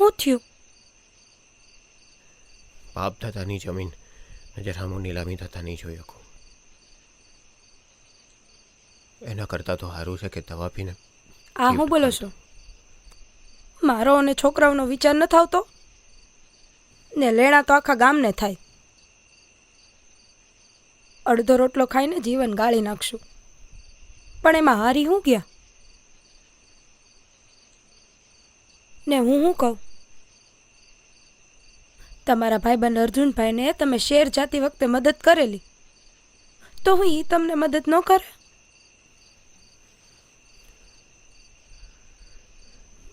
શું થયું? બાપ દાદાની જમીન નજર સામું નીલામી થતા નહીં જોઈ શકું. એના કરતાં તો સારું છે કે દવા પીને. આ હું બોલો છો? મારો અને છોકરાઓનો વિચાર ન થાવતો ને લેણા તો આખા ગામને થાય. અડધો રોટલો ખાઈને જીવન ગાળી નાખશું, પણ એમાં હારી હું ગયા ને હું કહું, તમારા ભાઈબંધ અર્જુનભાઈને તમે શેર જાતી વખતે મદદ કરેલી, તો હું એ તમને મદદ ન કરે?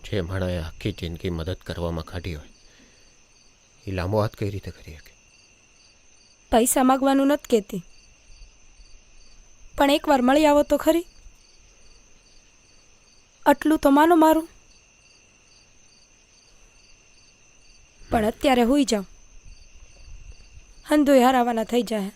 જે માણસે આખી જિંદગી મદદ કરવામાં કાઢી હોય એ લાંબો હાથ કઈ રીતે કરી શકે? પૈસા માગવાનું નથી કહેતી, પણ એકવાર મળી આવો તો ખરી. આટલું તો માનો મારું. પણ અત્યારે હુઈ જાઉં, હંધુય હરાવાના થઈ જાય.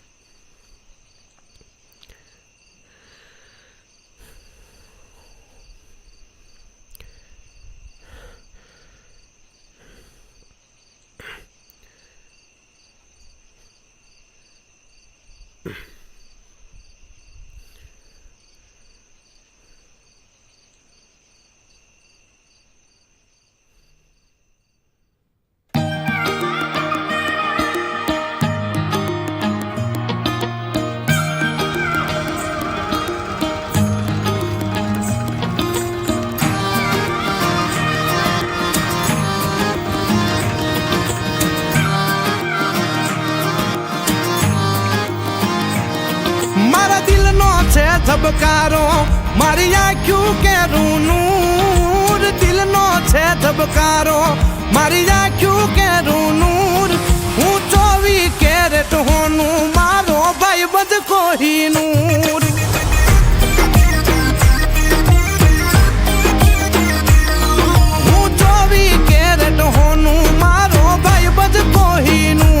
ધબકારો મારી આંખ્યું કેરું નૂર, દિલનો છે ધબકારો મારી આંખ્યું કેરું નૂર. હું 24 કેરેટ હોનું, મારો ભાઈ બધ કોહિનૂર. હું 24 કેરેટ હોનું, મારો ભાઈ બધ કોહિનૂર.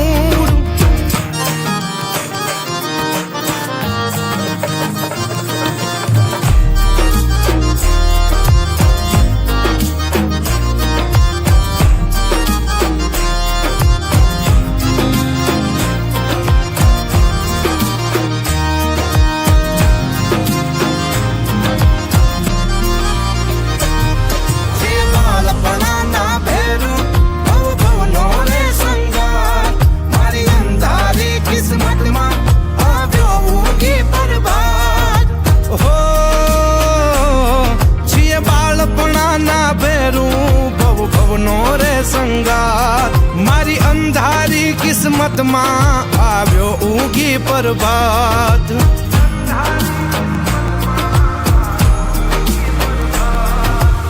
મારી અંધારી કિસ્મતમાં આવ્યો ઊંઘી પ્રભાત.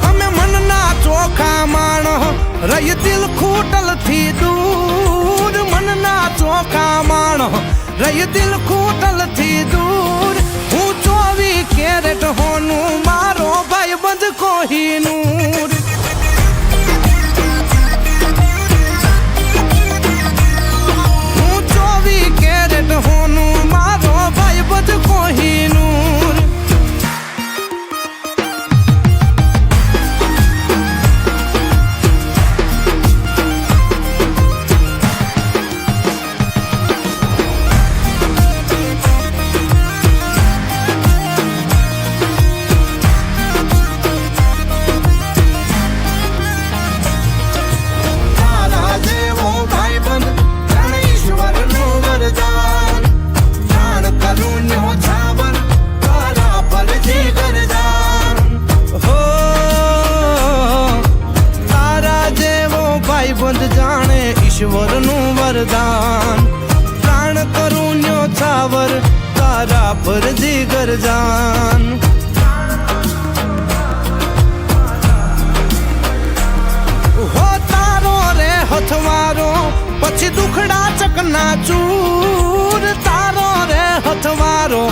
અમે મનના ચોખા માણો રહી દિલ ખૂટલ થી દૂર. મનના ચોખા માણો રહી દિલ ખૂટલ થી દૂર. હું 24 કેરેટ હોનું, મારો ભાઈ બંધ કોહિનૂર. હોનું, મારો ભાઈ બધ કોહિનૂર. તારા જેવો ભાઈ બંધ જાણે ઈશ્વરનું વરદાન. બંધ જાણે ઈશ્વરનું વરદાન. પ્રાણ કરું ન્યોછાવર, તારા પર જીગર જાન. હો તારો રે હથવારો પછી દુખડા ચકના ચૂર. તારો રે હથવારો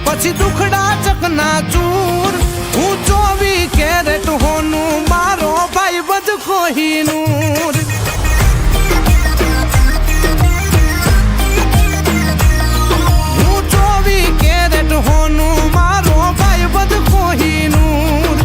પછી દુખડા ચકના ચૂર. હું 24 કેરેટ હોનું, મારો ભાઈ બધ કોહિનૂર. હું 24 કેરેટ હોનું, મારો ભાઈ બધ કોહિનૂર.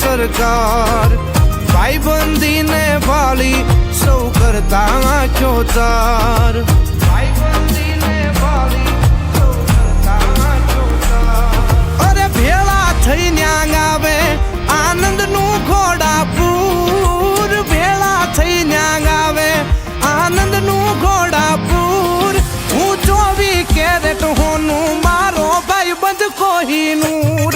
સરકાર ભાઈબંધી ને ભાળી સૌ કરતા આંખો ચાર ભાઈબંધી ને ભાળી સૌ કરતા આંખો ચાર અરે ભેળા થઈ ન્યાંગ આવે આનંદ નું ઘોડાપુર ભેળા થઈ ન્યાંગ આવે આનંદ નું ઘોડાપુર હું 24 કેરેટ હોનું મારો ભાઈબંધ કોહિનૂર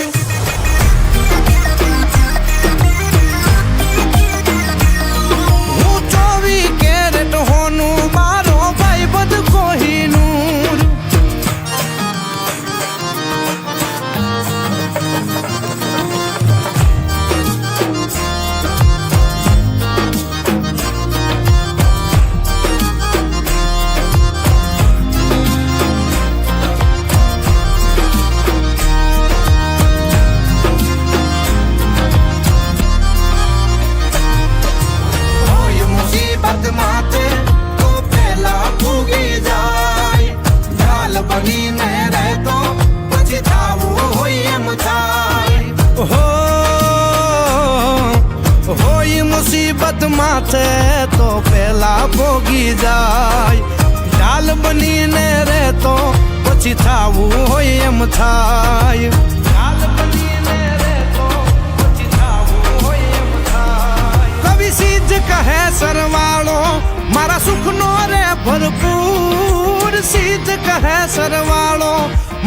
હું 24 કેરેટ હોનું મારો ભાઈબંધ કોહિનૂર હોય મુસીબત માથે તો પેલા ભૂગી જાય ઢાલ બનીને રહેતો પછી થાવું હોય એમ થાય હોય મુસીબત માથે તો પેલા ભોગી જાય ઢાલ બનીને રહેતો પછી થાવું હોય એમ થાય ઢાલ બનીને રહેતો પછી થાવું હોય એમ થાય કવિ સીજ કહે સરવાળો મારા સુખનો રે ભરપૂર સીજ કહે સરવાળો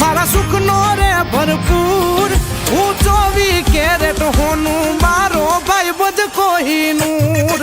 મારા સુખનો રે ભરપૂર હું 24 કેરેટ હોનું મારો ભાઈબંધ કોહિનૂર